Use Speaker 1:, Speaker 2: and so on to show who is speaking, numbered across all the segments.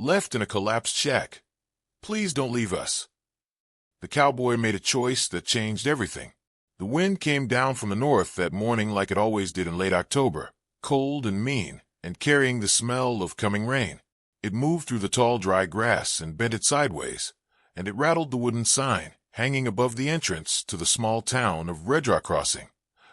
Speaker 1: left in a collapsed shack. Please don't leave us. The cowboy made a choice that changed everything. The wind came down from the north that morning like it always did in late October, cold and mean, and carrying the smell of coming rain. It moved through the tall dry grass and bent it sideways, and it rattled the wooden sign hanging above the entrance to the small town of Red Rock Crossing,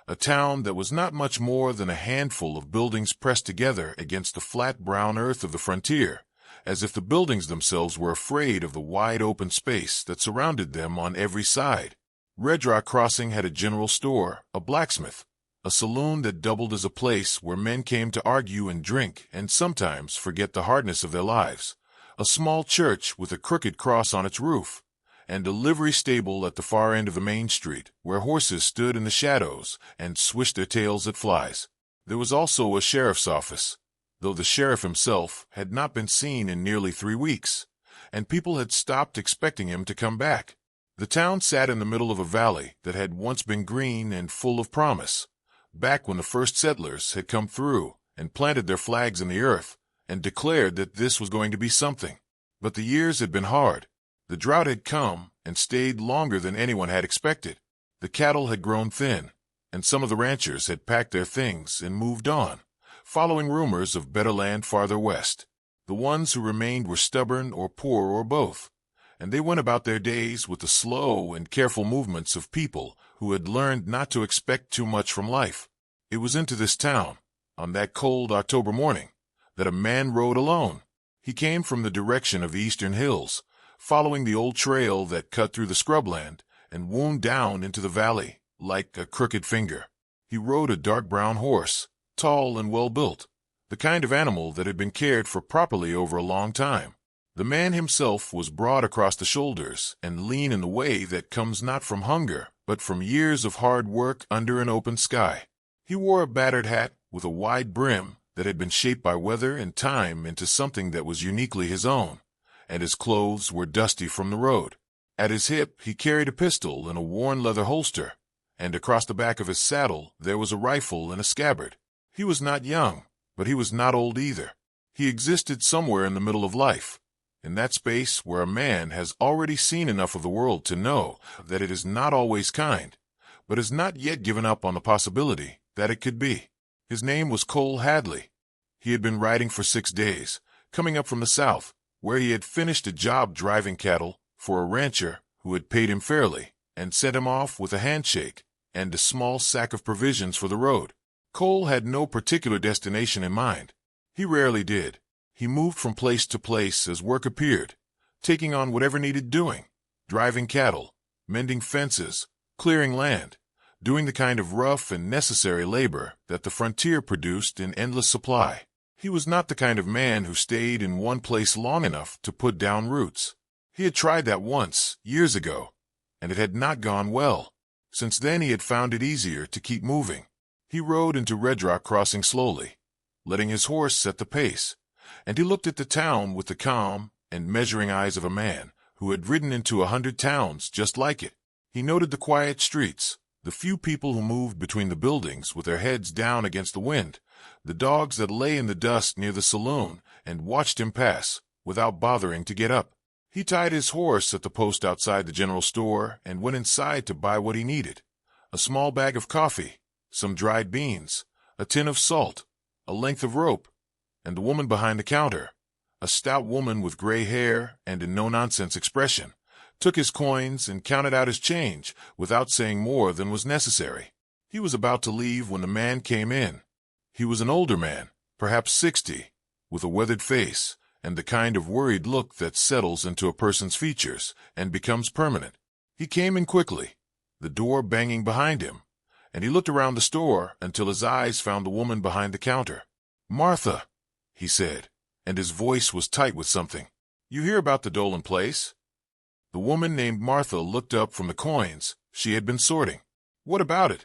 Speaker 1: a town that was not much more than a handful of buildings pressed together against the flat brown earth of the frontier, as if the buildings themselves were afraid of the wide open space that surrounded them on every side. Red Rock Crossing had a general store, a blacksmith, a saloon that doubled as a place where men came to argue and drink and sometimes forget the hardness of their lives, a small church with a crooked cross on its roof, and a livery stable at the far end of the main street where horses stood in the shadows and swished their tails at flies. There was also a sheriff's office, though the sheriff himself had not been seen in nearly 3 weeks, and people had stopped expecting him to come back. The town sat in the middle of a valley that had once been green and full of promise, back when the first settlers had come through and planted their flags in the earth and declared that this was going to be something. But the years had been hard. The drought had come and stayed longer than anyone had expected. The cattle had grown thin, and some of the ranchers had packed their things and moved on, following rumors of better land farther west. The ones who remained were stubborn or poor or both, and they went about their days with the slow and careful movements of people who had learned not to expect too much from life. It was into this town, on that cold October morning, that a man rode alone. He came from the direction of the eastern hills, following the old trail that cut through the scrubland and wound down into the valley like a crooked finger. He rode a dark brown horse, tall and well-built, the kind of animal that had been cared for properly over a long time. The man himself was broad across the shoulders and lean in the way that comes not from hunger, but from years of hard work under an open sky. He wore a battered hat with a wide brim that had been shaped by weather and time into something that was uniquely his own, and his clothes were dusty from the road. At his hip he carried a pistol in a worn leather holster, and across the back of his saddle there was a rifle in a scabbard. He was not young, but he was not old either. He existed somewhere in the middle of life, in that space where a man has already seen enough of the world to know that it is not always kind, but has not yet given up on the possibility that it could be. His name was Cole Hadley. He had been riding for 6 days, coming up from the south, where he had finished a job driving cattle for a rancher who had paid him fairly and sent him off with a handshake and a small sack of provisions for the road. Cole had no particular destination in mind. He rarely did. He moved from place to place as work appeared, taking on whatever needed doing, driving cattle, mending fences, clearing land, doing the kind of rough and necessary labor that the frontier produced in endless supply. He was not the kind of man who stayed in one place long enough to put down roots. He had tried that once, years ago, and it had not gone well. Since then he had found it easier to keep moving. He rode into Red Rock Crossing slowly, letting his horse set the pace, and he looked at the town with the calm and measuring eyes of a man who had ridden into 100 towns just like it. He noted the quiet streets, the few people who moved between the buildings with their heads down against the wind, the dogs that lay in the dust near the saloon and watched him pass without bothering to get up. He tied his horse at the post outside the general store and went inside to buy what he needed: a small bag of coffee, some dried beans, a tin of salt, a length of rope, and the woman behind the counter, a stout woman with gray hair and a no-nonsense expression, took his coins and counted out his change without saying more than was necessary. He was about to leave when the man came in. He was an older man, perhaps 60, with a weathered face and the kind of worried look that settles into a person's features and becomes permanent. He came in quickly, the door banging behind him, and he looked around the store until his eyes found the woman behind the counter. "Martha," he said, and his voice was tight with something. "You hear about the Dolan place?" The woman named Martha looked up from the coins she had been sorting. "What about it?"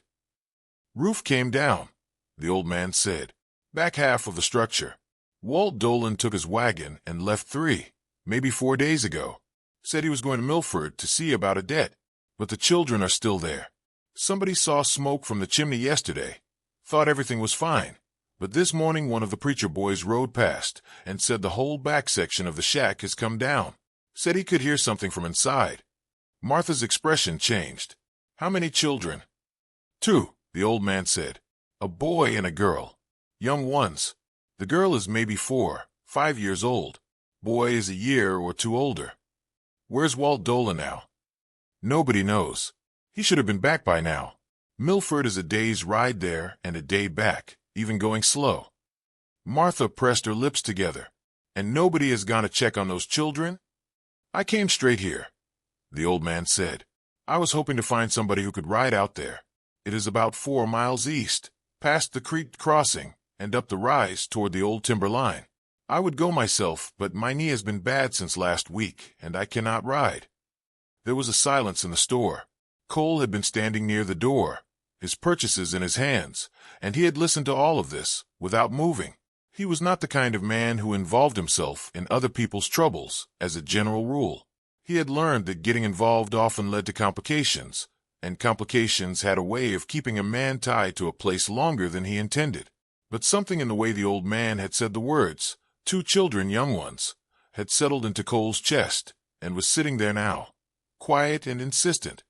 Speaker 1: "Roof came down," the old man said. "Back half of the structure. Walt Dolan took his wagon and left 3, maybe 4 days ago. Said he was going to Milford to see about a debt, but the children are still there. Somebody saw smoke from the chimney yesterday, thought everything was fine, But this morning one of the preacher boys rode past and said the whole back section of the shack has come down. Said he could hear something from inside. Martha's expression changed. How many children? 2, the old man said. A boy and a girl. Young ones. The girl is maybe 4, 5 years old. Boy is a year or 2 older. Where's Walt Dolan now? Nobody knows. He should have been back by now. Milford is a day's ride there and a day back, even going slow. Martha pressed her lips together. And nobody has gone to check on those children? I came straight here, the old man said. I was hoping to find somebody who could ride out there. It is about 4 miles east, past the creek crossing, and up the rise toward the old timber line. I would go myself, but my knee has been bad since last week, and I cannot ride. There was a silence in the store. Cole had been standing near the door, his purchases in his hands, and he had listened to all of this, without moving. He was not the kind of man who involved himself in other people's troubles, as a general rule. He had learned that getting involved often led to complications, and complications had a way of keeping a man tied to a place longer than he intended. But something in the way the old man had said the words, 2 children, young ones, had settled into Cole's chest, and was sitting there now, quiet and insistent,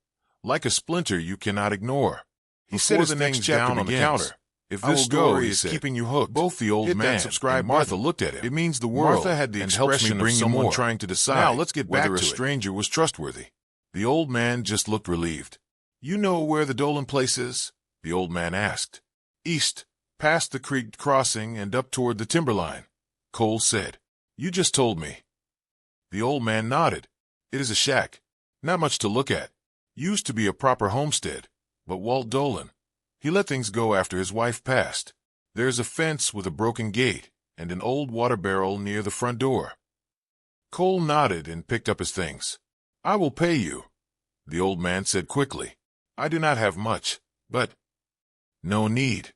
Speaker 1: like a splinter you cannot ignore. He set his things down on the counter. If this story is keeping you hooked, both the old man and Martha looked at him. It means the world. Martha had the expression of someone trying to decide now, let's get back whether a stranger was trustworthy. The old man just looked relieved. You know where the Dolan place is? The old man asked. East, past the creek crossing and up toward the timberline, Cole said. You just told me. The old man nodded. It is a shack. Not much to look at. Used to be a proper homestead, but Walt Dolan, he let things go after his wife passed. There's a fence with a broken gate and an old water barrel near the front door. Cole nodded and picked up his things. I will pay you, the old man said quickly. I do not have much, but... No need,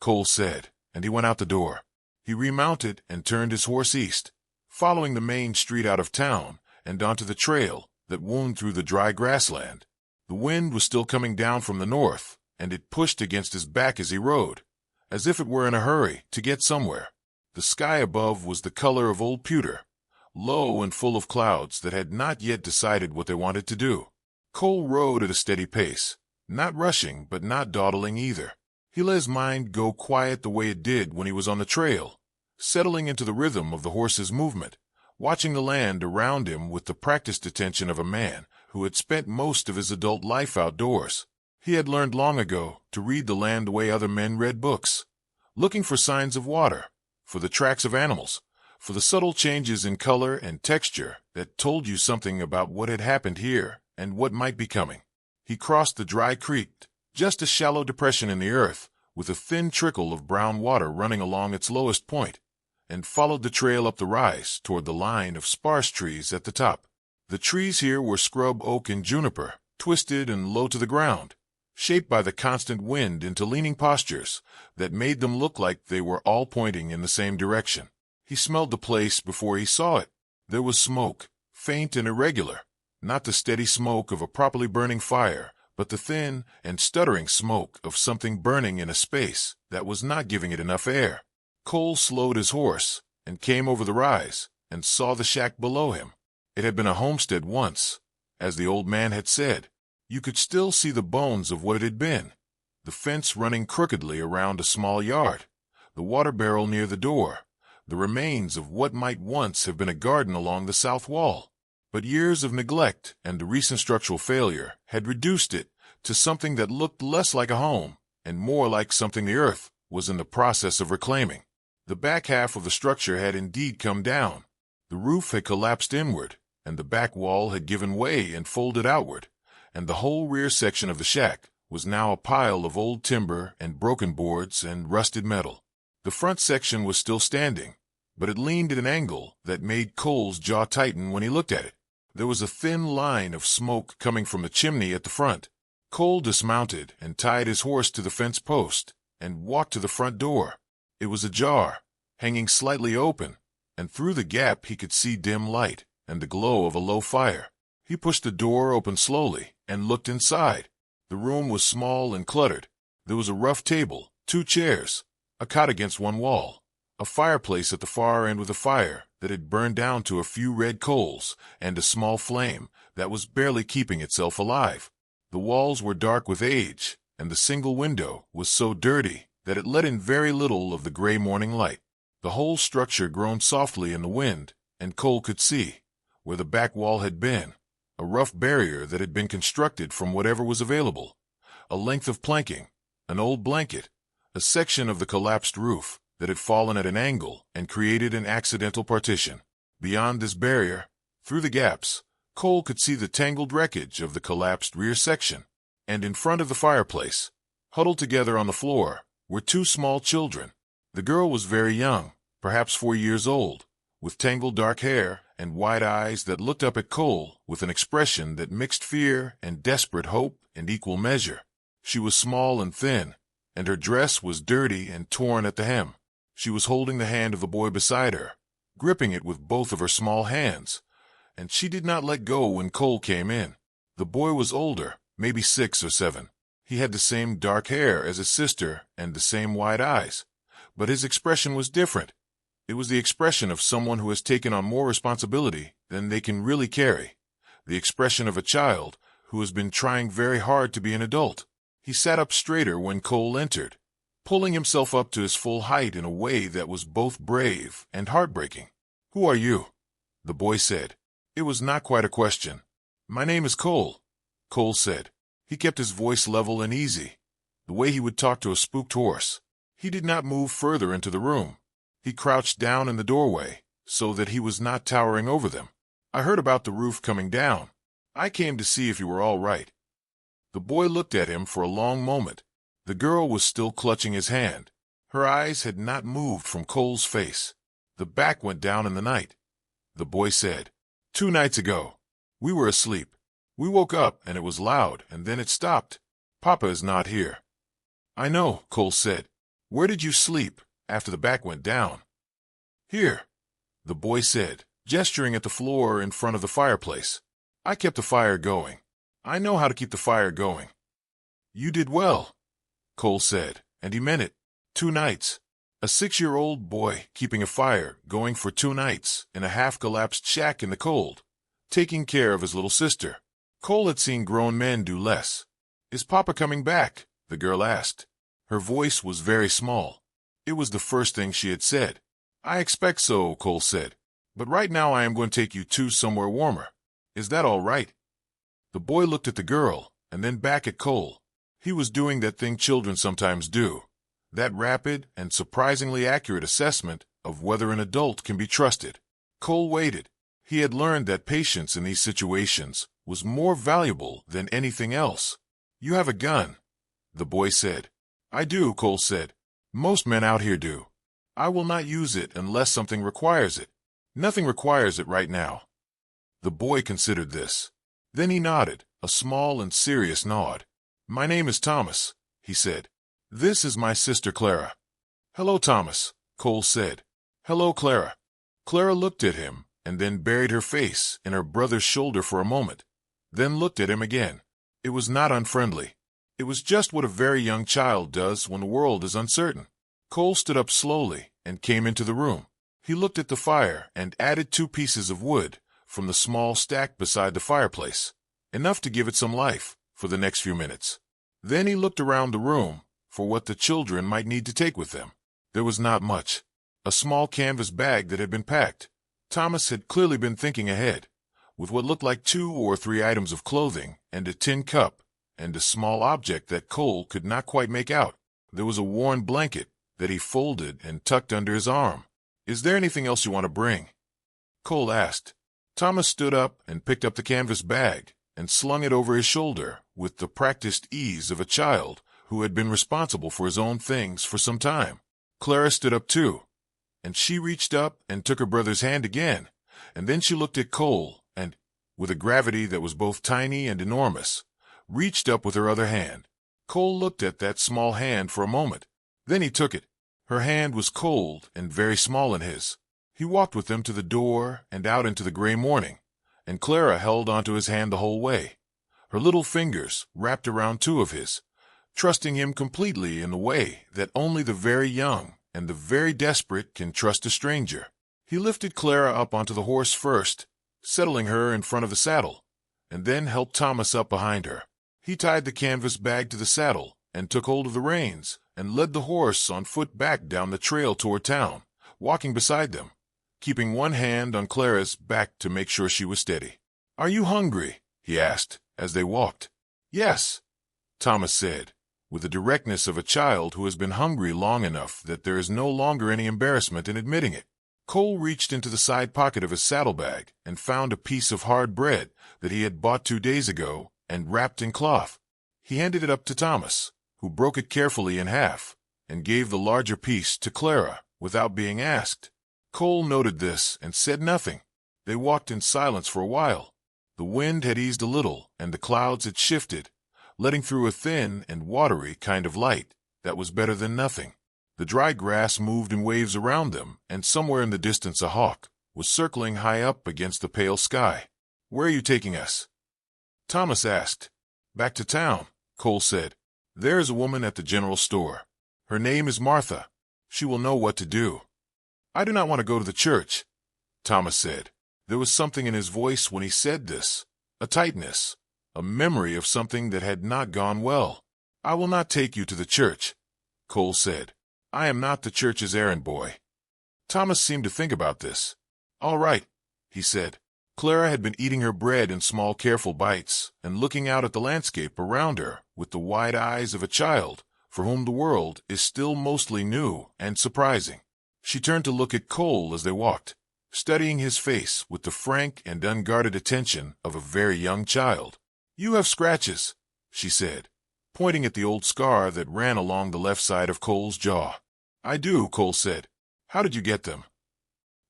Speaker 1: Cole said, and he went out the door. He remounted and turned his horse east, following the main street out of town and onto the trail that wound through the dry grassland. The wind was still coming down from the north, and it pushed against his back as he rode, as if it were in a hurry to get somewhere. The sky above was the color of old pewter, low and full of clouds that had not yet decided what they wanted to do. Cole rode at a steady pace, not rushing but not dawdling either. He let his mind go quiet the way it did when he was on the trail, settling into the rhythm of the horse's movement, watching the land around him with the practiced attention of a man who had spent most of his adult life outdoors. He had learned long ago to read the land the way other men read books, looking for signs of water, for the tracks of animals, for the subtle changes in color and texture that told you something about what had happened here and what might be coming. He crossed the dry creek, just a shallow depression in the earth, with a thin trickle of brown water running along its lowest point, and followed the trail up the rise toward the line of sparse trees at the top. The trees here were scrub oak and juniper, twisted and low to the ground, shaped by the constant wind into leaning postures that made them look like they were all pointing in the same direction. He smelled the place before he saw it. There was smoke, faint and irregular, not the steady smoke of a properly burning fire, but the thin and stuttering smoke of something burning in a space that was not giving it enough air. Cole slowed his horse and came over the rise and saw the shack below him. It had been a homestead once, as the old man had said. You could still see the bones of what it had been, the fence running crookedly around a small yard, the water barrel near the door, the remains of what might once have been a garden along the south wall. But years of neglect and the recent structural failure had reduced it to something that looked less like a home and more like something the earth was in the process of reclaiming. The back half of the structure had indeed come down. The roof had collapsed inward, and the back wall had given way and folded outward, and the whole rear section of the shack was now a pile of old timber and broken boards and rusted metal. The front section was still standing, but it leaned at an angle that made Cole's jaw tighten when he looked at it. There was a thin line of smoke coming from the chimney at the front. Cole dismounted and tied his horse to the fence post and walked to the front door. It was ajar, hanging slightly open, and through the gap he could see dim light and the glow of a low fire. He pushed the door open slowly and looked inside. The room was small and cluttered. There was a rough table, 2 chairs, a cot against one wall, a fireplace at the far end with a fire that had burned down to a few red coals, and a small flame that was barely keeping itself alive. The walls were dark with age, and the single window was so dirty that it let in very little of the gray morning light. The whole structure groaned softly in the wind, and Cole could see, where the back wall had been, a rough barrier that had been constructed from whatever was available, a length of planking, an old blanket, a section of the collapsed roof that had fallen at an angle and created an accidental partition. Beyond this barrier, through the gaps, Cole could see the tangled wreckage of the collapsed rear section, and in front of the fireplace, huddled together on the floor, were two small children. The girl was very young, perhaps 4 years old, with tangled dark hair and wide eyes that looked up at Cole with an expression that mixed fear and desperate hope in equal measure. She was small and thin, and her dress was dirty and torn at the hem. She was holding the hand of the boy beside her, gripping it with both of her small hands, and she did not let go when Cole came in. The boy was older, maybe 6 or 7. He had the same dark hair as his sister and the same wide eyes, but his expression was different. It was the expression of someone who has taken on more responsibility than they can really carry, the expression of a child who has been trying very hard to be an adult. He sat up straighter when Cole entered, pulling himself up to his full height in a way that was both brave and heartbreaking. "Who are you?" the boy said. It was not quite a question. "My name is Cole," Cole said. He kept his voice level and easy, the way he would talk to a spooked horse. He did not move further into the room. He crouched down in the doorway, so that he was not towering over them. "I heard about the roof coming down. I came to see if you were all right." The boy looked at him for a long moment. The girl was still clutching his hand. Her eyes had not moved from Cole's face. "The back went down in the night," the boy said. "2 nights ago. We were asleep. We woke up and it was loud, and then it stopped. Papa is not here." "I know," Cole said. "Where did you sleep after the back went down?" "Here," the boy said, gesturing at the floor in front of the fireplace. "I kept the fire going. I know how to keep the fire going." "You did well," Cole said, and he meant it. 2 nights. A 6-year-old boy keeping a fire going for 2 nights in a half-collapsed shack in the cold, taking care of his little sister. Cole had seen grown men do less. "Is Papa coming back?" the girl asked. Her voice was very small. It was the first thing she had said. "I expect so," Cole said. "But right now I am going to take you to somewhere warmer. Is that all right?" The boy looked at the girl, and then back at Cole. He was doing that thing children sometimes do, that rapid and surprisingly accurate assessment of whether an adult can be trusted. Cole waited. He had learned that patience in these situations was more valuable than anything else. "You have a gun," the boy said. "I do," Cole said. "Most men out here do. I will not use it unless something requires it. Nothing requires it right now." The boy considered this. Then he nodded, a small and serious nod. "My name is Thomas," he said. "This is my sister Clara." "Hello, Thomas," Cole said. "Hello, Clara." Clara looked at him and then buried her face in her brother's shoulder for a moment, then looked at him again. It was not unfriendly. It was just what a very young child does when the world is uncertain. Cole stood up slowly and came into the room. He looked at the fire and added 2 pieces of wood from the small stack beside the fireplace, enough to give it some life for the next few minutes. Then he looked around the room for what the children might need to take with them. There was not much. A small canvas bag that had been packed. Thomas had clearly been thinking ahead, with what looked like 2 or 3 items of clothing and a tin cup and a small object that Cole could not quite make out. There was a worn blanket that he folded and tucked under his arm. "Is there anything else you want to bring?" Cole asked. Thomas stood up and picked up the canvas bag and slung it over his shoulder with the practiced ease of a child who had been responsible for his own things for some time. Clara stood up too, and she reached up and took her brother's hand again, and then she looked at Cole and, with a gravity that was both tiny and enormous, reached up with her other hand. Cole looked at that small hand for a moment. Then he took it. Her hand was cold and very small in his. He walked with them to the door and out into the gray morning, and Clara held onto his hand the whole way. Her little fingers wrapped around 2 of his, trusting him completely in the way that only the very young and the very desperate can trust a stranger. He lifted Clara up onto the horse first, settling her in front of the saddle, and then helped Thomas up behind her. He tied the canvas bag to the saddle and took hold of the reins and led the horse on foot back down the trail toward town, walking beside them, keeping one hand on Clara's back to make sure she was steady. "Are you hungry?" he asked as they walked. "Yes," Thomas said, with the directness of a child who has been hungry long enough that there is no longer any embarrassment in admitting it. Cole reached into the side pocket of his saddlebag and found a piece of hard bread that he had bought 2 days ago and wrapped in cloth. He handed it up to Thomas, who broke it carefully in half and gave the larger piece to Clara without being asked. Cole noted this and said nothing. They walked in silence for a while. The wind had eased a little and the clouds had shifted, letting through a thin and watery kind of light that was better than nothing. The dry grass moved in waves around them, and somewhere in the distance a hawk was circling high up against the pale sky. "Where are you taking us?" Thomas asked. "Back to town," Cole said. "There is a woman at the general store. Her name is Martha. She will know what to do." "I do not want to go to the church," Thomas said. There was something in his voice when he said this, a tightness, a memory of something that had not gone well. "I will not take you to the church," Cole said. "I am not the church's errand boy." Thomas seemed to think about this. "All right," he said. Clara had been eating her bread in small, careful bites and looking out at the landscape around her with the wide eyes of a child for whom the world is still mostly new and surprising. She turned to look at Cole as they walked, studying his face with the frank and unguarded attention of a very young child. "You have scratches," she said, pointing at the old scar that ran along the left side of Cole's jaw. "I do," Cole said. "How did you get them?"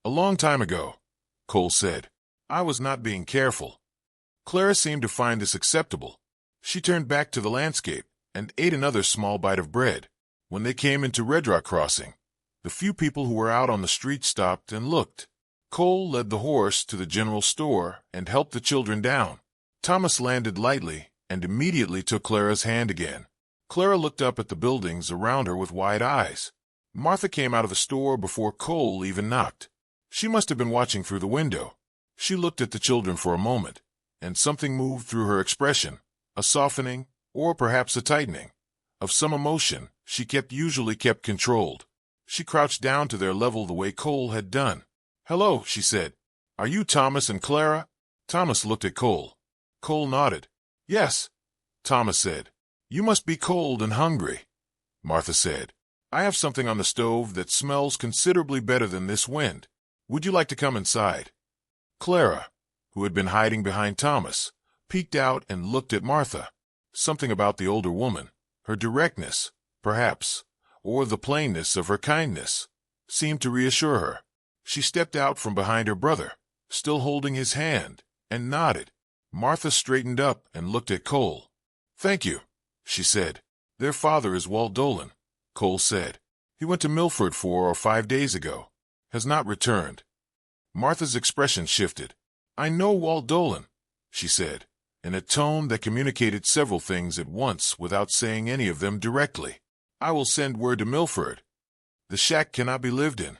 Speaker 1: "A long time ago," Cole said. "I was not being careful." Clara seemed to find this acceptable. She turned back to the landscape and ate another small bite of bread. When they came into Red Rock Crossing, the few people who were out on the street stopped and looked. Cole led the horse to the general store and helped the children down. Thomas landed lightly and immediately took Clara's hand again. Clara looked up at the buildings around her with wide eyes. Martha came out of the store before Cole even knocked. She must have been watching through the window. She looked at the children for a moment, and something moved through her expression, a softening, or perhaps a tightening, of some emotion she usually kept controlled. She crouched down to their level the way Cole had done. "Hello," she said. "Are you Thomas and Clara?" Thomas looked at Cole. Cole nodded. "Yes," Thomas said. "You must be cold and hungry," Martha said. "I have something on the stove that smells considerably better than this wind. Would you like to come inside?" Clara, who had been hiding behind Thomas, peeked out and looked at Martha. Something about the older woman, her directness, perhaps, or the plainness of her kindness, seemed to reassure her. She stepped out from behind her brother, still holding his hand, and nodded. Martha straightened up and looked at Cole. "Thank you," she said. "Their father is Walt Dolan," Cole said. "He went to Milford 4 or 5 days ago. Has not returned." Martha's expression shifted. "I know Walt Dolan," she said, in a tone that communicated several things at once without saying any of them directly. "I will send word to Milford." "The shack cannot be lived in,"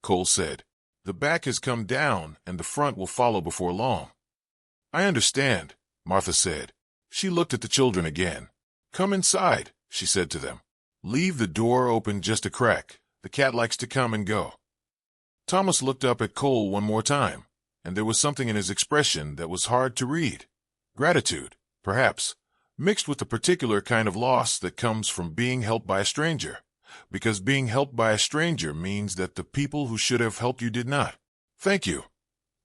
Speaker 1: Cole said. "The back has come down and the front will follow before long." "I understand," Martha said. She looked at the children again. "Come inside," she said to them. "Leave the door open just a crack. The cat likes to come and go." Thomas looked up at Cole one more time, and there was something in his expression that was hard to read. Gratitude, perhaps, mixed with the particular kind of loss that comes from being helped by a stranger, because being helped by a stranger means that the people who should have helped you did not. "Thank you,"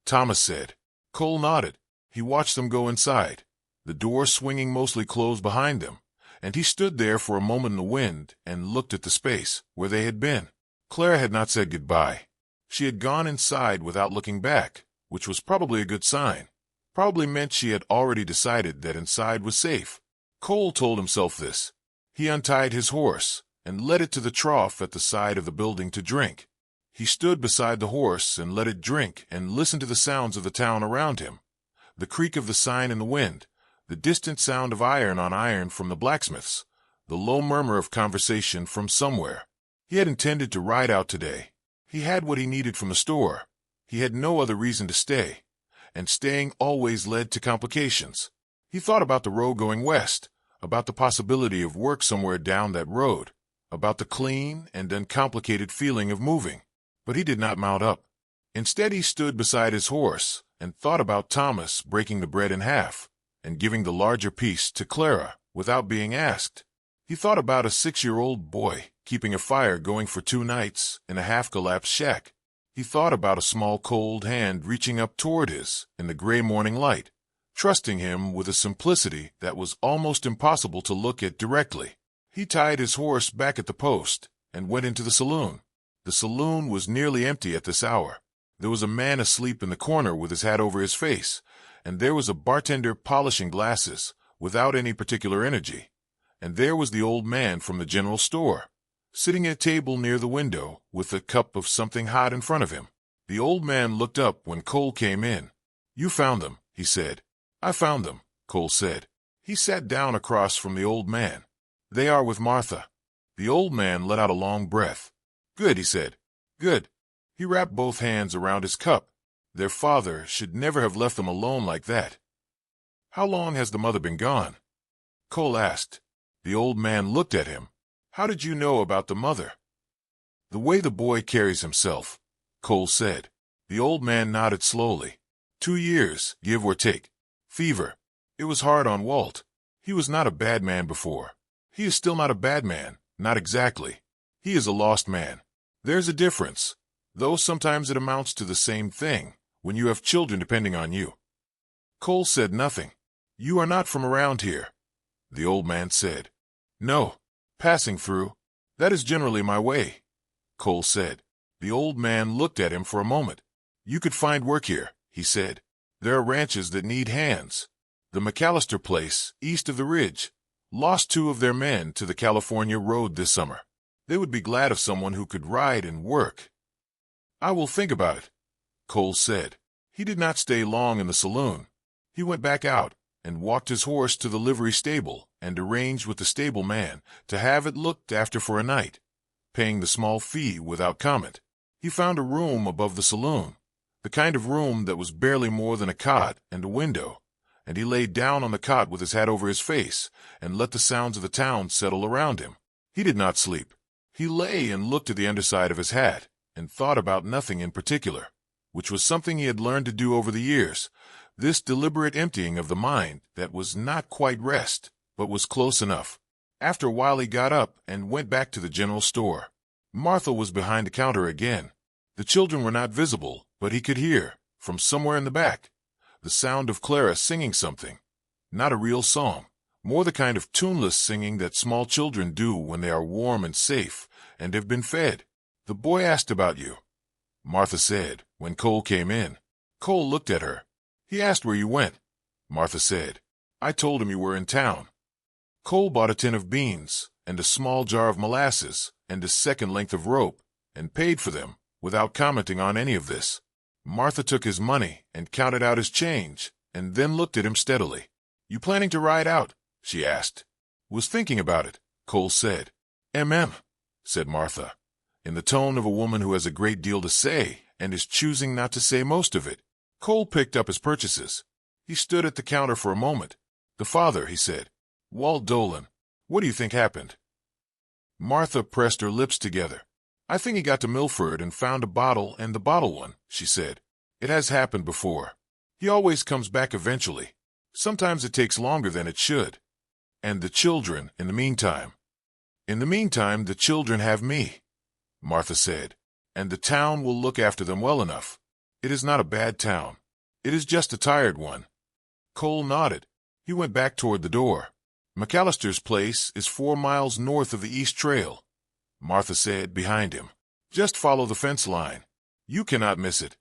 Speaker 1: Thomas said. Cole nodded. He watched them go inside, the door swinging mostly closed behind them, and he stood there for a moment in the wind and looked at the space where they had been. Clara had not said goodbye. She had gone inside without looking back, which was probably a good sign. Probably meant she had already decided that inside was safe. Cole told himself this. He untied his horse and led it to the trough at the side of the building to drink. He stood beside the horse and let it drink and listened to the sounds of the town around him. The creak of the sign in the wind, the distant sound of iron on iron from the blacksmith's, the low murmur of conversation from somewhere. He had intended to ride out today. He had what he needed from the store. He had no other reason to stay, and staying always led to complications. He thought about the road going west, about the possibility of work somewhere down that road, about the clean and uncomplicated feeling of moving. But he did not mount up. Instead, he stood beside his horse and thought about Thomas breaking the bread in half and giving the larger piece to Clara without being asked. He thought about a 6-year-old boy keeping a fire going for 2 nights in a half-collapsed shack. He thought about a small cold hand reaching up toward his in the gray morning light, trusting him with a simplicity that was almost impossible to look at directly. He tied his horse back at the post and went into the saloon. The saloon was nearly empty at this hour. There was a man asleep in the corner with his hat over his face, and there was a bartender polishing glasses without any particular energy. And there was the old man from the general store, sitting at a table near the window with a cup of something hot in front of him. The old man looked up when Cole came in. "You found them," he said. "I found them," Cole said. He sat down across from the old man. "They are with Martha." The old man let out a long breath. "Good," he said. "Good." He wrapped both hands around his cup. Their father should never have left them alone like that. "How long has the mother been gone?" Cole asked. The old man looked at him. "How did you know about the mother?" "The way the boy carries himself," Cole said. The old man nodded slowly. 2 years, give or take. Fever. It was hard on Walt. He was not a bad man before. He is still not a bad man, not exactly. He is a lost man. There's a difference, though sometimes it amounts to the same thing when you have children depending on you. Cole said nothing. "You are not from around here," the old man said. "No. Passing through. That is generally my way," Cole said. The old man looked at him for a moment. "You could find work here," he said. "There are ranches that need hands. The McAllister place, east of the ridge, lost 2 of their men to the California road this summer. They would be glad of someone who could ride and work." "I will think about it," Cole said. He did not stay long in the saloon. He went back out and walked his horse to the livery stable and arranged with the stable man to have it looked after for a night, paying the small fee without comment. He found a room above the saloon, the kind of room that was barely more than a cot and a window, and he lay down on the cot with his hat over his face and let the sounds of the town settle around him. He did not sleep. He lay and looked at the underside of his hat and thought about nothing in particular, which was something he had learned to do over the years, this deliberate emptying of the mind that was not quite rest, but was close enough. After a while he got up and went back to the general store. Martha was behind the counter again. The children were not visible, but he could hear, from somewhere in the back, the sound of Clara singing something. Not a real song, more the kind of tuneless singing that small children do when they are warm and safe and have been fed. "The boy asked about you," Martha said when Cole came in. Cole looked at her. "He asked where you went," Martha said. "I told him you were in town." Cole bought a tin of beans and a small jar of molasses and a second length of rope and paid for them without commenting on any of this. Martha took his money and counted out his change and then looked at him steadily. "You planning to ride out?" she asked. "Was thinking about it," Cole said. Said Martha, in the tone of a woman who has a great deal to say and is choosing not to say most of it. Cole picked up his purchases. He stood at the counter for a moment. "The father," he said. "Walt Dolan. What do you think happened?" Martha pressed her lips together. "I think he got to Milford and found a bottle and the bottle one," she said. "It has happened before. He always comes back eventually. Sometimes it takes longer than it should. And the children, in the meantime." "In the meantime, the children have me," Martha said, "and the town will look after them well enough. It is not a bad town. It is just a tired one." Cole nodded. He went back toward the door. "McAllister's place is 4 miles north of the East Trail," Martha said behind him. "Just follow the fence line. You cannot miss it."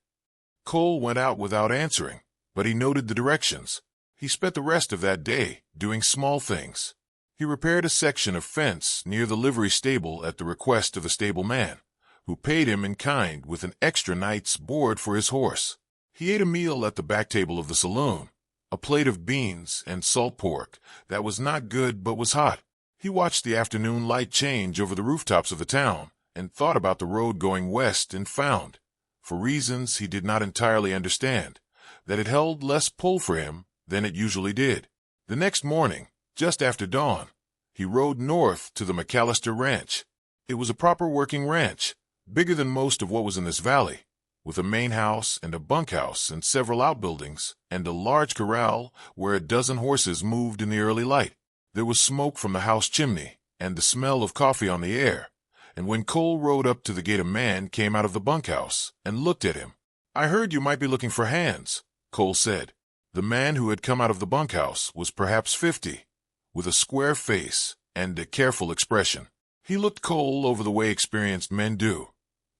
Speaker 1: Cole went out without answering, but he noted the directions. He spent the rest of that day doing small things. He repaired a section of fence near the livery stable at the request of the stable man, who paid him in kind with an extra night's board for his horse. He ate a meal at the back table of the saloon, a plate of beans and salt pork that was not good but was hot. He watched the afternoon light change over the rooftops of the town and thought about the road going west and found, for reasons he did not entirely understand, that it held less pull for him than it usually did. The next morning, just after dawn, he rode north to the McAllister Ranch. It was a proper working ranch, bigger than most of what was in this valley, with a main house and a bunkhouse and several outbuildings, and a large corral where a dozen horses moved in the early light. There was smoke from the house chimney and the smell of coffee on the air, and when Cole rode up to the gate, a man came out of the bunkhouse and looked at him. "I heard you might be looking for hands," Cole said. The man who had come out of the bunkhouse was perhaps 50, with a square face and a careful expression. He looked Cole over the way experienced men do,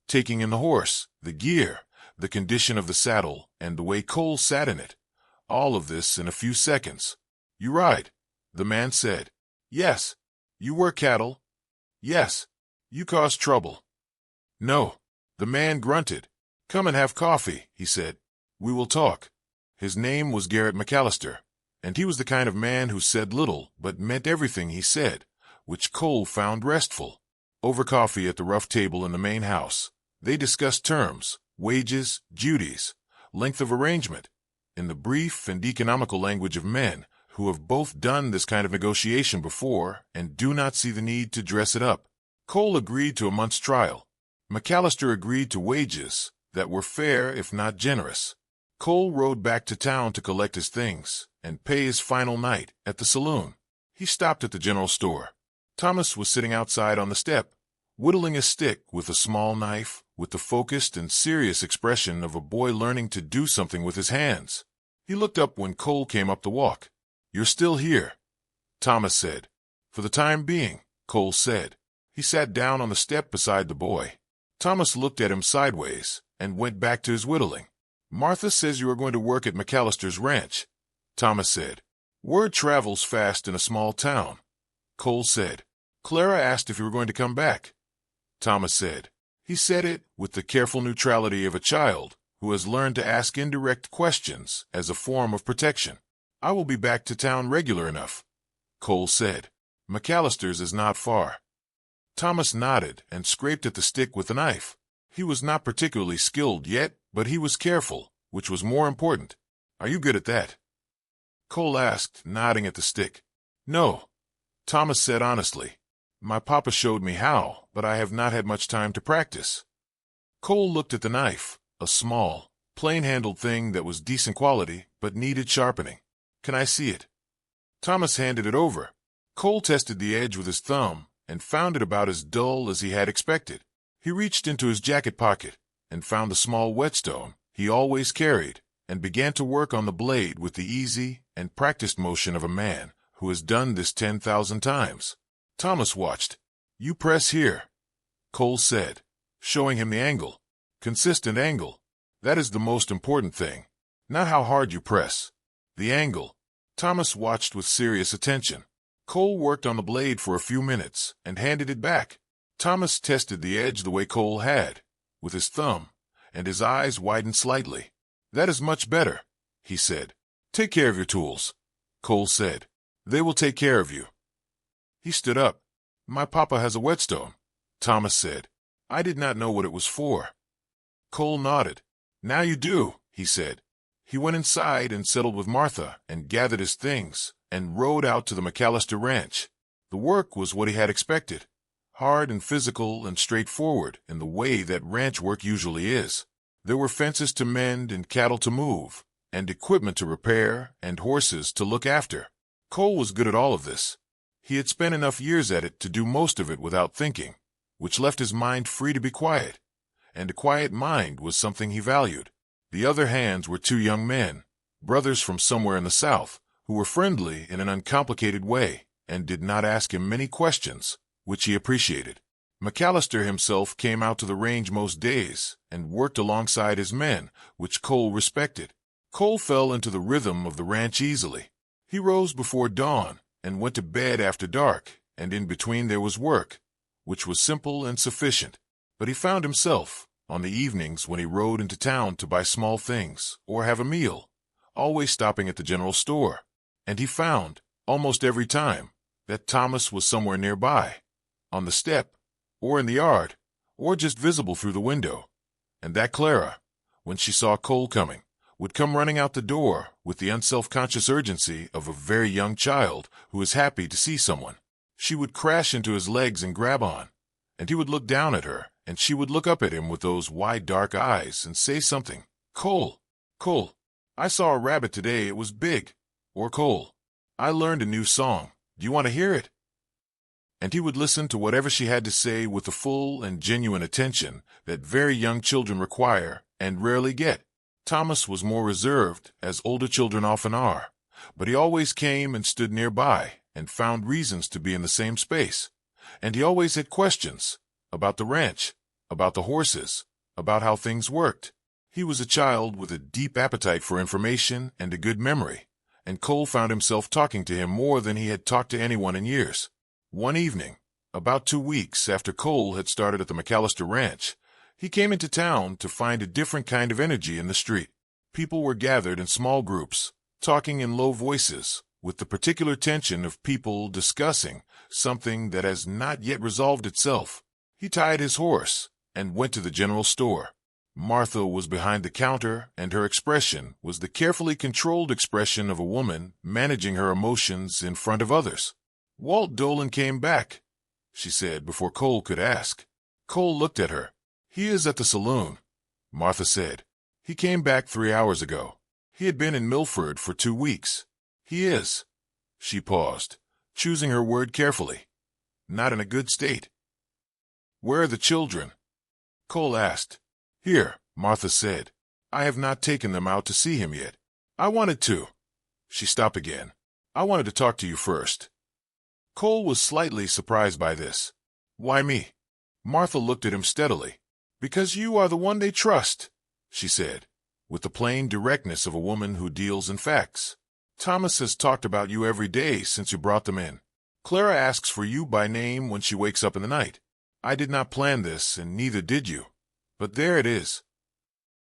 Speaker 1: taking in the horse, the gear, the condition of the saddle, and the way Cole sat in it. All of this in a few seconds. "You ride?" the man said. "Yes." "You work cattle?" "Yes." "You cause trouble?" "No." The man grunted. "Come and have coffee," he said. "We will talk." His name was Garrett McAllister, and he was the kind of man who said little but meant everything he said, which Cole found restful. Over coffee at the rough table in the main house, they discussed terms, wages, duties, length of arrangement, in the brief and economical language of men who have both done this kind of negotiation before and do not see the need to dress it up. Cole agreed to a month's trial. McAllister agreed to wages that were fair if not generous. Cole rode back to town to collect his things and pay his final night at the saloon. He stopped at the general store. Thomas was sitting outside on the step, whittling a stick with a small knife, with the focused and serious expression of a boy learning to do something with his hands. He looked up when Cole came up the walk. "You're still here," Thomas said. "For the time being," Cole said. He sat down on the step beside the boy. Thomas looked at him sideways and went back to his whittling. "Martha says you are going to work at McAllister's ranch," Thomas said. "Word travels fast in a small town," Cole said. "Clara asked if you were going to come back," Thomas said. He said it with the careful neutrality of a child who has learned to ask indirect questions as a form of protection. "I will be back to town regular enough," Cole said. "McAllister's is not far." Thomas nodded and scraped at the stick with a knife. He was not particularly skilled yet, but he was careful, which was more important. "Are you good at that?" Cole asked, nodding at the stick. "No," Thomas said honestly. "My papa showed me how, but I have not had much time to practice." Cole looked at the knife, a small, plain-handled thing that was decent quality but needed sharpening. "Can I see it?" Thomas handed it over. Cole tested the edge with his thumb and found it about as dull as he had expected. He reached into his jacket pocket and found the small whetstone he always carried and began to work on the blade with the easy and practiced motion of a man who has done this 10,000 times. Thomas watched. "You press here," Cole said, showing him the angle. "Consistent angle. That is the most important thing. Not how hard you press. The angle." Thomas watched with serious attention. Cole worked on the blade for a few minutes and handed it back. Thomas tested the edge the way Cole had, with his thumb, and his eyes widened slightly. "That is much better," he said. "Take care of your tools," Cole said. "They will take care of you." He stood up. "My papa has a whetstone," Thomas said. "I did not know what it was for." Cole nodded. "Now you do," he said. He went inside and settled with Martha and gathered his things and rode out to the McAllister Ranch. The work was what he had expected, hard and physical and straightforward in the way that ranch work usually is. There were fences to mend and cattle to move, and equipment to repair and horses to look after. Cole was good at all of this. He had spent enough years at it to do most of it without thinking, which left his mind free to be quiet, and a quiet mind was something he valued. The other hands were two young men, brothers from somewhere in the South, who were friendly in an uncomplicated way and did not ask him many questions, which he appreciated. McAllister himself came out to the range most days and worked alongside his men, which Cole respected. Cole fell into the rhythm of the ranch easily. He rose before dawn and went to bed after dark, and in between there was work, which was simple and sufficient. But he found himself, on the evenings when he rode into town to buy small things or have a meal, always stopping at the general store. And he found, almost every time, that Thomas was somewhere nearby, on the step, or in the yard, or just visible through the window, and that Clara, when she saw Cole coming, would come running out the door with the unself-conscious urgency of a very young child who is happy to see someone. She would crash into his legs and grab on, and he would look down at her, and she would look up at him with those wide dark eyes and say something. Cole, Cole, I saw a rabbit today, it was big. Or Cole, I learned a new song, do you want to hear it? And he would listen to whatever she had to say with the full and genuine attention that very young children require and rarely get. Thomas was more reserved, as older children often are, but he always came and stood nearby and found reasons to be in the same space. And he always had questions about the ranch, about the horses, about how things worked. He was a child with a deep appetite for information and a good memory, and Cole found himself talking to him more than he had talked to anyone in years. One evening, about 2 weeks after Cole had started at the McAllister Ranch, he came into town to find a different kind of energy in the street. People were gathered in small groups, talking in low voices, with the particular tension of people discussing something that has not yet resolved itself. He tied his horse and went to the general store. Martha was behind the counter, and her expression was the carefully controlled expression of a woman managing her emotions in front of others. Walt Dolan came back, she said before Cole could ask. Cole looked at her. He is at the saloon, Martha said. He came back 3 hours ago. He had been in Milford for 2 weeks. He is. She paused, choosing her word carefully. Not in a good state. Where are the children? Cole asked. Here, Martha said. I have not taken them out to see him yet. I wanted to. She stopped again. I wanted to talk to you first. Cole was slightly surprised by this. Why me? Martha looked at him steadily. Because you are the one they trust, she said, with the plain directness of a woman who deals in facts. Thomas has talked about you every day since you brought them in. Clara asks for you by name when she wakes up in the night. I did not plan this, and neither did you. But there it is.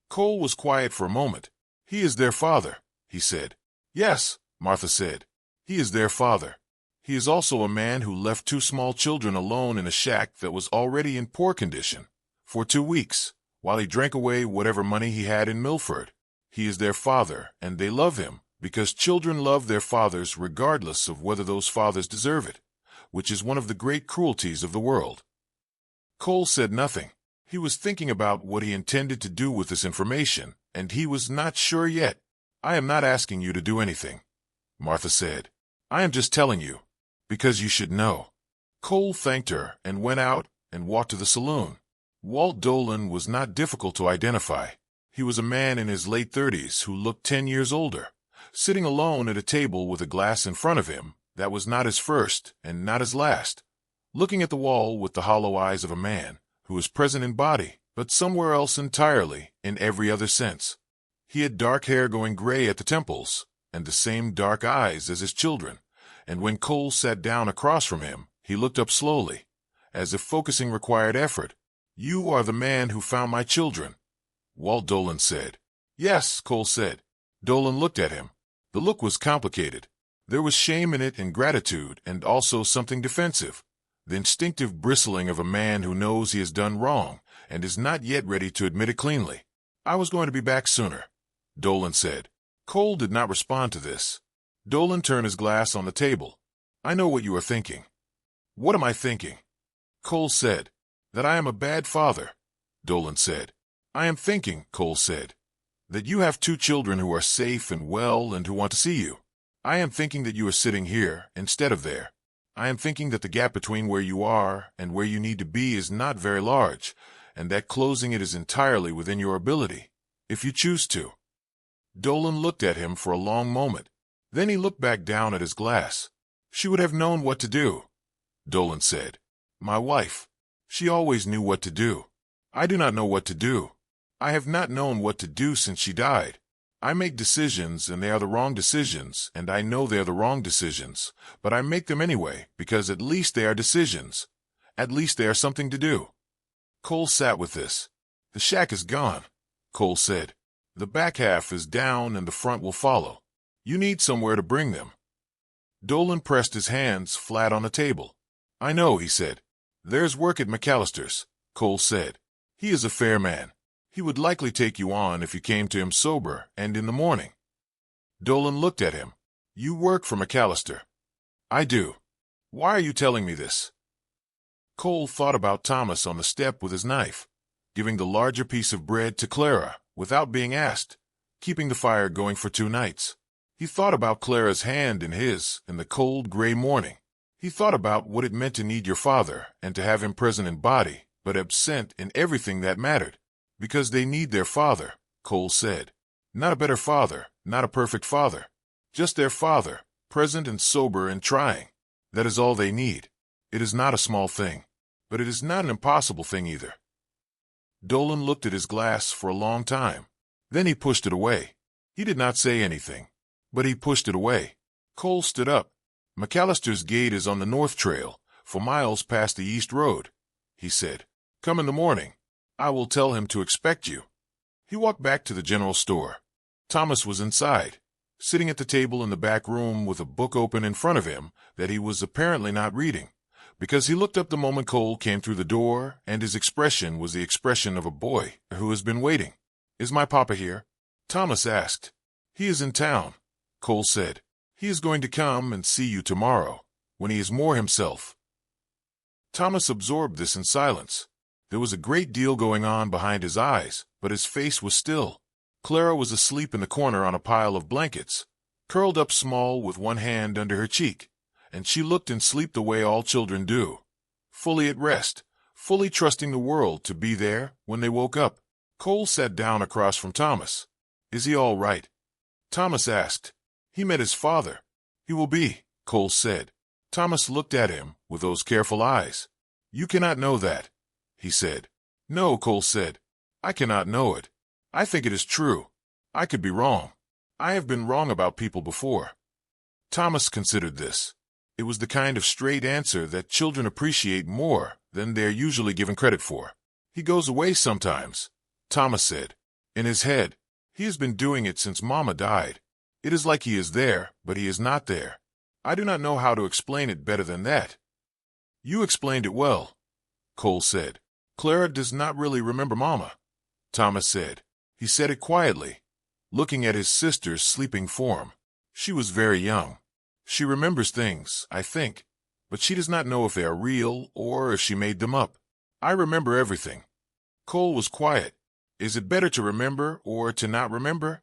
Speaker 1: Cole was quiet for a moment. He is their father, he said. Yes, Martha said. He is their father. He is also a man who left 2 small children alone in a shack that was already in poor condition for 2 weeks, while he drank away whatever money he had in Milford. He is their father, and they love him, because children love their fathers regardless of whether those fathers deserve it, which is one of the great cruelties of the world. Cole said nothing. He was thinking about what he intended to do with this information, and he was not sure yet. I am not asking you to do anything, Martha said. I am just telling you, because you should know. Cole thanked her and went out and walked to the saloon. Walt Dolan was not difficult to identify. He was a man in his late 30s who looked 10 years older, sitting alone at a table with a glass in front of him that was not his first and not his last, looking at the wall with the hollow eyes of a man who is present in body, but somewhere else entirely in every other sense. He had dark hair going gray at the temples, and the same dark eyes as his children, and when Cole sat down across from him, he looked up slowly, as if focusing required effort. You are the man who found my children, Walt Dolan said. Yes, Cole said. Dolan looked at him. The look was complicated. There was shame in it and gratitude, and also something defensive. The instinctive bristling of a man who knows he has done wrong and is not yet ready to admit it cleanly. I was going to be back sooner, Dolan said. Cole did not respond to this. Dolan turned his glass on the table. I know what you are thinking. What am I thinking? Cole said. That I am a bad father, Dolan said. I am thinking, Cole said, that you have 2 children who are safe and well and who want to see you. I am thinking that you are sitting here instead of there. I am thinking that the gap between where you are and where you need to be is not very large, and that closing it is entirely within your ability, if you choose to. Dolan looked at him for a long moment. Then he looked back down at his glass. She would have known what to do, Dolan said. My wife. She always knew what to do. I do not know what to do. I have not known what to do since she died. I make decisions, and they are the wrong decisions, and I know they are the wrong decisions, but I make them anyway, because at least they are decisions. At least they are something to do. Cole sat with this. The shack is gone, Cole said. The back half is down, and the front will follow. You need somewhere to bring them. Dolan pressed his hands flat on the table. I know, he said. There's work at McAllister's, Cole said. He is a fair man. He would likely take you on if you came to him sober and in the morning. Dolan looked at him. You work for McAllister. I do. Why are you telling me this? Cole thought about Thomas on the step with his knife, giving the larger piece of bread to Clara without being asked, keeping the fire going for 2 nights. He thought about Clara's hand in his in the cold gray morning. He thought about what it meant to need your father and to have him present in body, but absent in everything that mattered. Because they need their father, Cole said. Not a better father, not a perfect father. Just their father, present and sober and trying. That is all they need. It is not a small thing, but it is not an impossible thing either. Dolan looked at his glass for a long time. Then he pushed it away. He did not say anything, but he pushed it away. Cole stood up. McAllister's gate is on the North Trail, for miles past the East Road, he said. Come in the morning. I will tell him to expect you. He walked back to the general store. Thomas was inside, sitting at the table in the back room with a book open in front of him that he was apparently not reading, because he looked up the moment Cole came through the door, and his expression was the expression of a boy who has been waiting. Is my papa here? Thomas asked. He is in town, Cole said. He is going to come and see you tomorrow, when he is more himself. Thomas absorbed this in silence. There was a great deal going on behind his eyes, but his face was still. Clara was asleep in the corner on a pile of blankets, curled up small with one hand under her cheek, and she looked in sleep the way all children do, fully at rest, fully trusting the world to be there when they woke up. Cole sat down across from Thomas. Is he all right? Thomas asked. He met his father. He will be, Cole said. Thomas looked at him with those careful eyes. You cannot know that, he said. No, Cole said. I cannot know it. I think it is true. I could be wrong. I have been wrong about people before. Thomas considered this. It was the kind of straight answer that children appreciate more than they are usually given credit for. He goes away sometimes, Thomas said. In his head. He has been doing it since Mama died. It is like he is there, but he is not there. I do not know how to explain it better than that. You explained it well, Cole said. Clara does not really remember Mama, Thomas said. He said it quietly, looking at his sister's sleeping form. She was very young. She remembers things, I think, but she does not know if they are real or if she made them up. I remember everything. Cole was quiet. Is it better to remember or to not remember?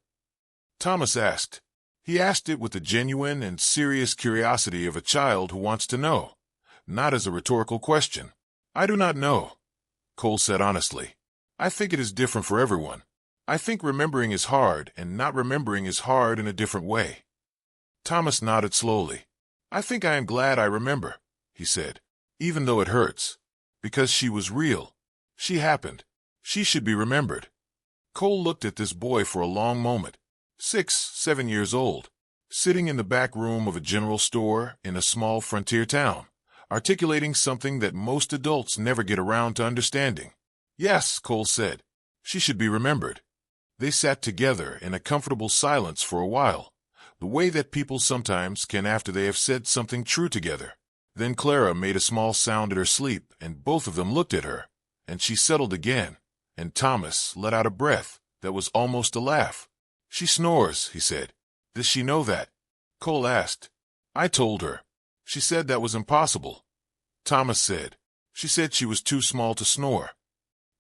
Speaker 1: Thomas asked. He asked it with the genuine and serious curiosity of a child who wants to know, not as a rhetorical question. I do not know, Cole said honestly. I think it is different for everyone. I think remembering is hard, and not remembering is hard in a different way. Thomas nodded slowly. I think I am glad I remember, he said, even though it hurts. Because she was real. She happened. She should be remembered. Cole looked at this boy for a long moment, 6, 7 years old, sitting in the back room of a general store in a small frontier town, articulating something that most adults never get around to understanding. Yes, Cole said. She should be remembered. They sat together in a comfortable silence for a while, the way that people sometimes can after they have said something true together. Then Clara made a small sound at her sleep, and both of them looked at her, and she settled again, and Thomas let out a breath that was almost a laugh. She snores, he said. Does she know that? Cole asked. I told her. She said that was impossible. Thomas said. She said she was too small to snore.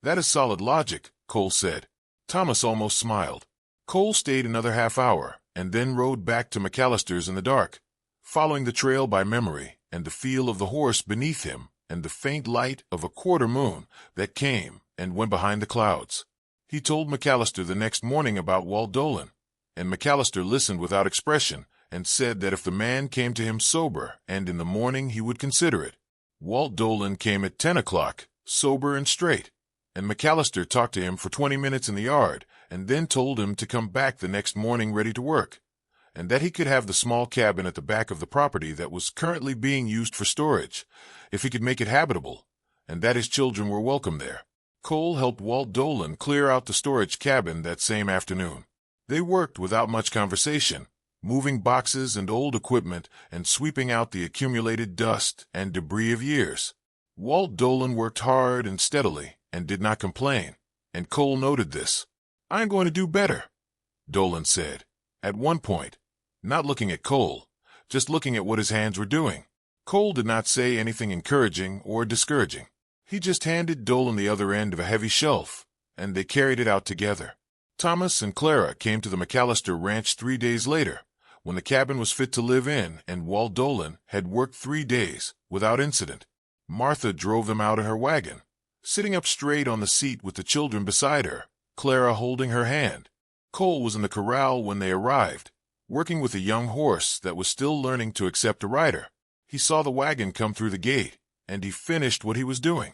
Speaker 1: That is solid logic, Cole said. Thomas almost smiled. Cole stayed another half hour, and then rode back to McAllister's in the dark, following the trail by memory and the feel of the horse beneath him and the faint light of a quarter moon that came and went behind the clouds. He told McAllister the next morning about Walt Dolan, and McAllister listened without expression and said that if the man came to him sober and in the morning he would consider it. Walt Dolan came at 10 o'clock, sober and straight, and McAllister talked to him for 20 minutes in the yard and then told him to come back the next morning ready to work, and that he could have the small cabin at the back of the property that was currently being used for storage, if he could make it habitable, and that his children were welcome there. Cole helped Walt Dolan clear out the storage cabin that same afternoon. They worked without much conversation, moving boxes and old equipment and sweeping out the accumulated dust and debris of years. Walt Dolan worked hard and steadily and did not complain, and Cole noted this. "I'm going to do better," Dolan said, at one point, not looking at Cole, just looking at what his hands were doing. Cole did not say anything encouraging or discouraging. He just handed Dolan the other end of a heavy shelf, and they carried it out together. Thomas and Clara came to the McAllister ranch 3 days later, when the cabin was fit to live in and Walt Dolan had worked 3 days without incident. Martha drove them out in her wagon, sitting up straight on the seat with the children beside her, Clara holding her hand. Cole was in the corral when they arrived, working with a young horse that was still learning to accept a rider. He saw the wagon come through the gate, and he finished what he was doing.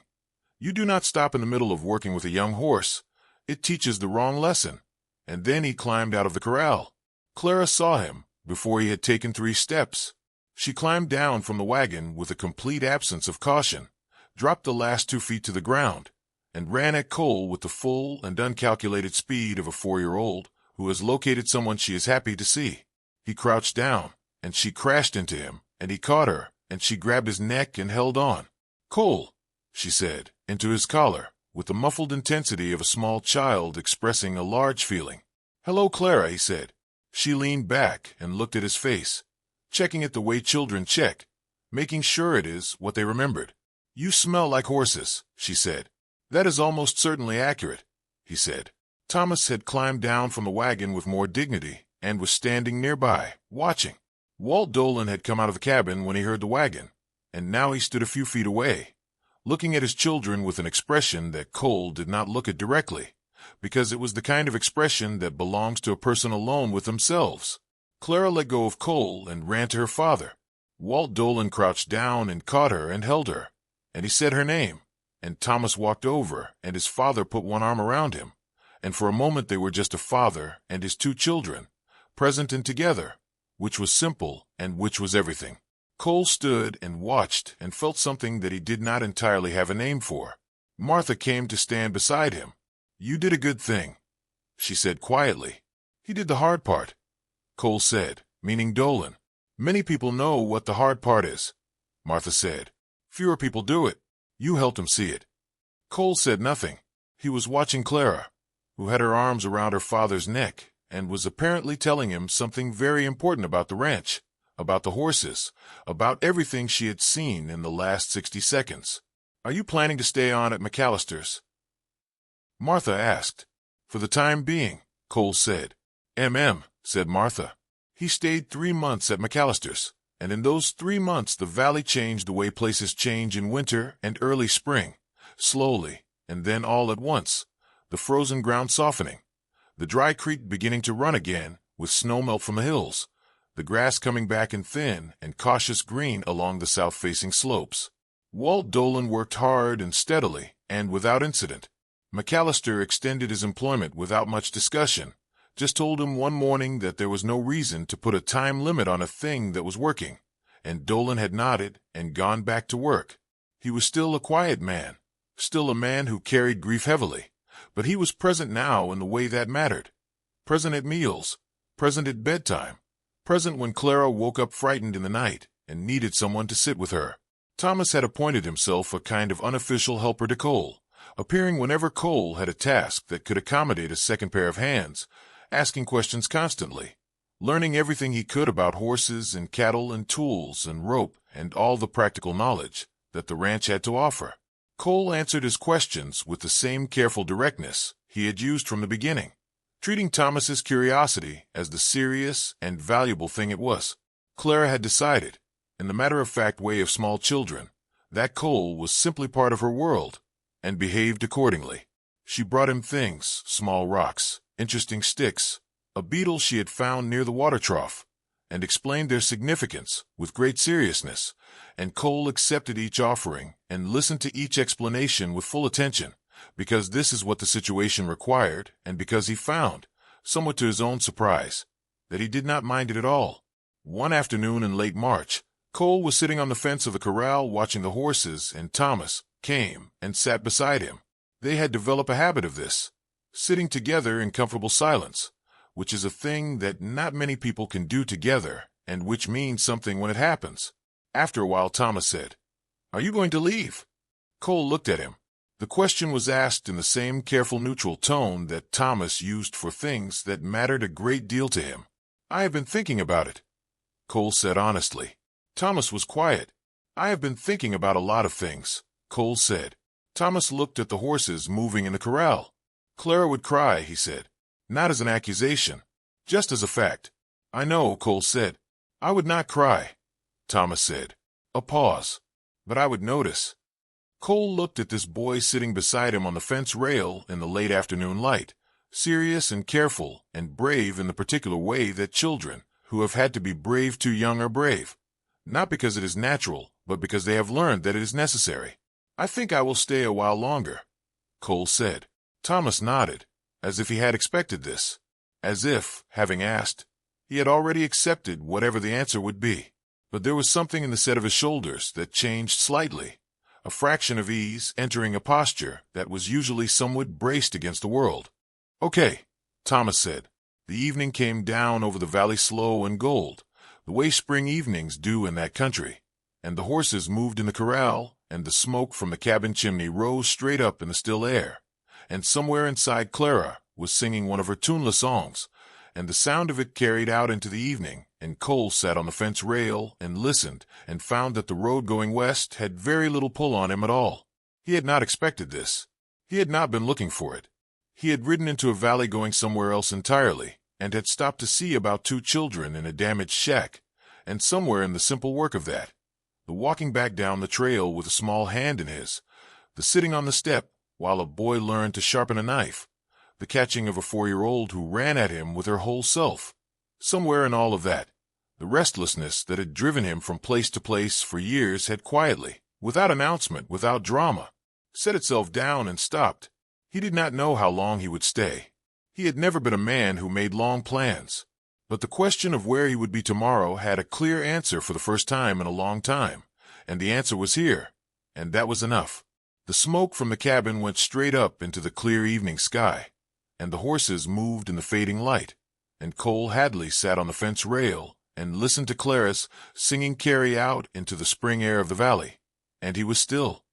Speaker 1: You do not stop in the middle of working with a young horse. It teaches the wrong lesson. And then he climbed out of the corral. Clara saw him before he had taken 3 steps. She climbed down from the wagon with a complete absence of caution, dropped the last 2 feet to the ground, and ran at Cole with the full and uncalculated speed of a 4-year-old who has located someone she is happy to see. He crouched down, and she crashed into him, and he caught her, and she grabbed his neck and held on. "Cole," she said, into his collar, with the muffled intensity of a small child expressing a large feeling. "Hello, Clara," he said. She leaned back and looked at his face, checking it the way children check, making sure it is what they remembered. "You smell like horses," she said. "That is almost certainly accurate," he said. Thomas had climbed down from the wagon with more dignity and was standing nearby, watching. Walt Dolan had come out of the cabin when he heard the wagon, and now he stood a few feet away, looking at his children with an expression that Cole did not look at directly, because it was the kind of expression that belongs to a person alone with themselves. Clara let go of Cole and ran to her father. Walt Dolan crouched down and caught her and held her, and he said her name, and Thomas walked over, and his father put one arm around him, and for a moment they were just a father and his 2 children, present and together, which was simple and which was everything. Cole stood and watched and felt something that he did not entirely have a name for. Martha came to stand beside him. "You did a good thing," she said quietly. "He did the hard part," Cole said, meaning Dolan. "Many people know what the hard part is," Martha said. "Fewer people do it. You helped him see it." Cole said nothing. He was watching Clara, who had her arms around her father's neck and was apparently telling him something very important about the ranch, about the horses, about everything she had seen in the last 60 seconds. "Are you planning to stay on at McAllister's?" Martha asked. "For the time being," Cole said. Said Martha. "He stayed 3 months at McAllister's, and in those 3 months the valley changed the way places change in winter and early spring, slowly, and then all at once, the frozen ground softening, the dry creek beginning to run again with snow melt from the hills, the grass coming back in thin and cautious green along the south-facing slopes." Walt Dolan worked hard and steadily and without incident. McAllister extended his employment without much discussion, just told him one morning that there was no reason to put a time limit on a thing that was working, and Dolan had nodded and gone back to work. He was still a quiet man, still a man who carried grief heavily, but he was present now in the way that mattered. Present at meals, present at bedtime, present when Clara woke up frightened in the night and needed someone to sit with her. Thomas had appointed himself a kind of unofficial helper to Cole, appearing whenever Cole had a task that could accommodate a second pair of hands, asking questions constantly, learning everything he could about horses and cattle and tools and rope and all the practical knowledge that the ranch had to offer. Cole answered his questions with the same careful directness he had used from the beginning, treating Thomas's curiosity as the serious and valuable thing it was. Clara had decided, in the matter-of-fact way of small children, that Cole was simply part of her world, and behaved accordingly. She brought him things, small rocks, interesting sticks, a beetle she had found near the water trough, and explained their significance with great seriousness, and Cole accepted each offering and listened to each explanation with full attention, because this is what the situation required, and because he found, somewhat to his own surprise, that he did not mind it at all. One afternoon in late March, Cole was sitting on the fence of the corral watching the horses, and Thomas came and sat beside him. They had developed a habit of this, sitting together in comfortable silence, which is a thing that not many people can do together, and which means something when it happens. After a while, Thomas said, "Are you going to leave?" Cole looked at him. The question was asked in the same careful neutral tone that Thomas used for things that mattered a great deal to him. "I have been thinking about it," Cole said honestly. Thomas was quiet. "I have been thinking about a lot of things," Cole said. Thomas looked at the horses moving in the corral. "Clara would cry," he said. "Not as an accusation, just as a fact." "I know," Cole said. "I would not cry," Thomas said. A pause. "But I would notice." Cole looked at this boy sitting beside him on the fence rail in the late afternoon light, serious and careful and brave in the particular way that children, who have had to be brave too young, are brave. Not because it is natural, but because they have learned that it is necessary. "I think I will stay a while longer," Cole said. Thomas nodded, as if he had expected this, as if, having asked, he had already accepted whatever the answer would be. But there was something in the set of his shoulders that changed slightly, a fraction of ease entering a posture that was usually somewhat braced against the world. "Okay," Thomas said. The evening came down over the valley slow and gold, the way spring evenings do in that country, and the horses moved in the corral, and the smoke from the cabin chimney rose straight up in the still air, and somewhere inside Clara was singing one of her tuneless songs, and the sound of it carried out into the evening, and Cole sat on the fence rail and listened and found that the road going west had very little pull on him at all. He had not expected this. He had not been looking for it. He had ridden into a valley going somewhere else entirely, and had stopped to see about 2 children in a damaged shack, and somewhere in the simple work of that, the walking back down the trail with a small hand in his, the sitting on the step while a boy learned to sharpen a knife, the catching of a 4-year-old who ran at him with her whole self, somewhere in all of that, the restlessness that had driven him from place to place for years had quietly, without announcement, without drama, set itself down and stopped. He did not know how long he would stay. He had never been a man who made long plans. But the question of where he would be tomorrow had a clear answer for the first time in a long time, and the answer was here, and that was enough. The smoke from the cabin went straight up into the clear evening sky, and the horses moved in the fading light, and Cole Hadley sat on the fence rail and listened to Clarice singing Carry Out into the spring air of the valley, and he was still.